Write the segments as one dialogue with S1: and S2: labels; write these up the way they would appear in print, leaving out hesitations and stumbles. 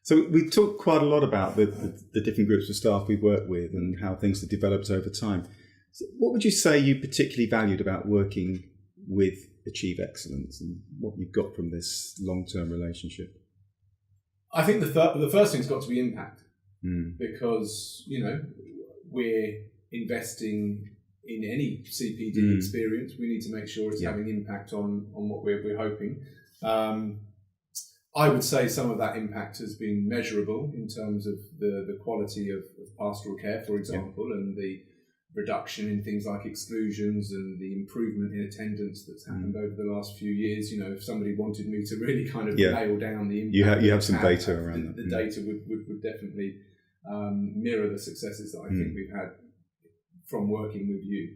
S1: So we talked quite a lot about the different groups of staff we work with and how things have developed over time. So what would you say you particularly valued about working with Achieve Excellence and what you've got from this long-term relationship?
S2: I think the first thing's got to be impact, because we're investing in any CPD experience. We need to make sure it's having impact on what we're hoping. I would say some of that impact has been measurable in terms of the quality of pastoral care, for example, and the reduction in things like exclusions and the improvement in attendance that's happened over the last few years. If somebody wanted me to really kind of nail down the impact,
S1: you have some data around that.
S2: The data would definitely mirror the successes that I think we've had from working with you.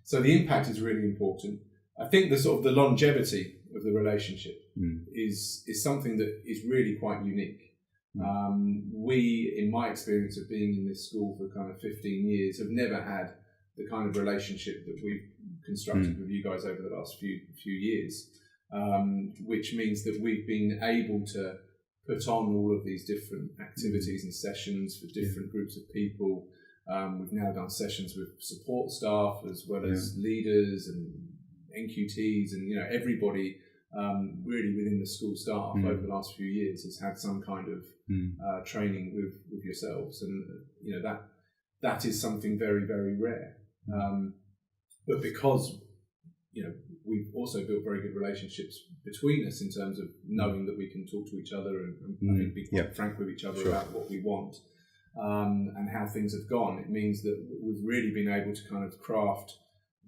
S2: So the impact is really important. I think the longevity of the relationship is something that is really quite unique. We, in my experience of being in this school for kind of 15 years, have never had the kind of relationship that we've constructed with you guys over the last few years, which means that we've been able to put on all of these different activities and sessions for different groups of people. We've now done sessions with support staff as well as leaders and NQTs and everybody really within the school staff over the last few years has had some kind of training with yourselves, and that is something very, very rare. But because we've also built very good relationships between us in terms of knowing that we can talk to each other and I think be quite frank with each other about what we want and how things have gone. It means that we've really been able to kind of craft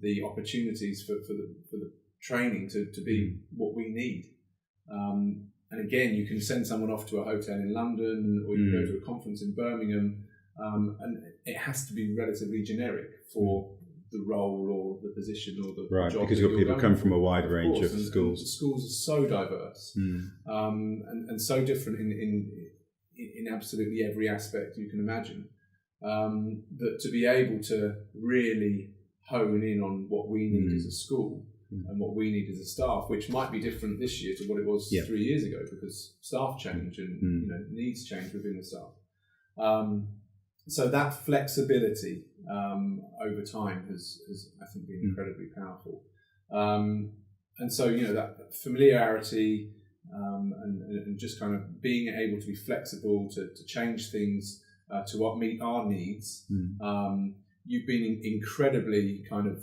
S2: the opportunities for the training to be what we need. And again, you can send someone off to a hotel in London, or you can go to a conference in Birmingham, and it has to be relatively generic for the role or the position or the job.
S1: Because you've got people come from a wide range of schools.
S2: The schools are so diverse and so different in absolutely every aspect you can imagine, that to be able to really hone in on what we need as a school and what we need as a staff, which might be different this year to what it was 3 years ago, because staff change and needs change within the staff. So that flexibility over time has I think been incredibly powerful. And so that familiarity and just kind of being able to be flexible to change things to what meet our needs. You've been incredibly kind of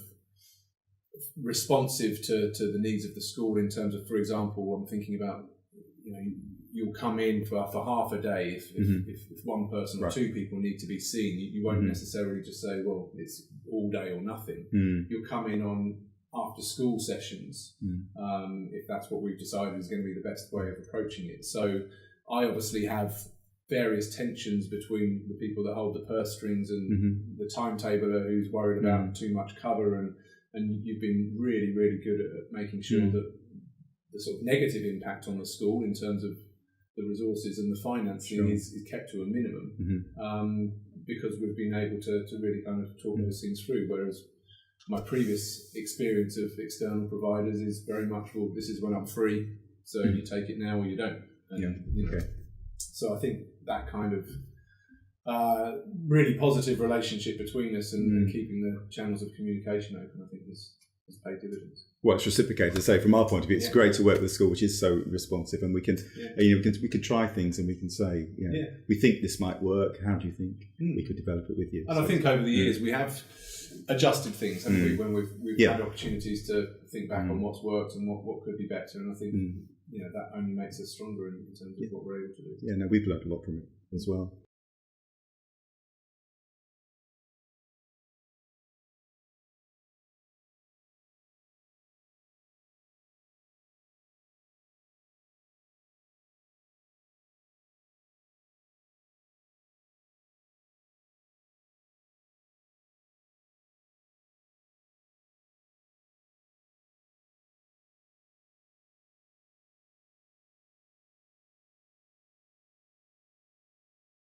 S2: responsive to the needs of the school in terms of, for example, I'm thinking about, you'll come in for half a day if one person or two people need to be seen. You won't necessarily just say, well, it's all day or nothing. You'll come in on after school sessions if that's what we've decided is going to be the best way of approaching it. So I obviously have various tensions between the people that hold the purse strings and the timetabler who's worried about too much cover, and you've been really, really good at making sure that the sort of negative impact on the school in terms of the resources and the financing is kept to a minimum, because we've been able to really kind of talk those things through, whereas my previous experience of external providers is very much, well, this is when I'm free, so you take it now or you don't. And, so I think that kind of really positive relationship between us and keeping the channels of communication open, I think has paid dividends.
S1: Well, it's reciprocated. So from our point of view, it's great to work with a school which is so responsive, and we can, we can try things and we can say, we think this might work. How do you think we could develop it with you?
S2: And I think over the years we have adjusted things, haven't we, when we've had opportunities to think back on what's worked and what could be better. And I think that only makes us stronger in terms of what we're able to do.
S1: Yeah, no, we've learned a lot from it as well.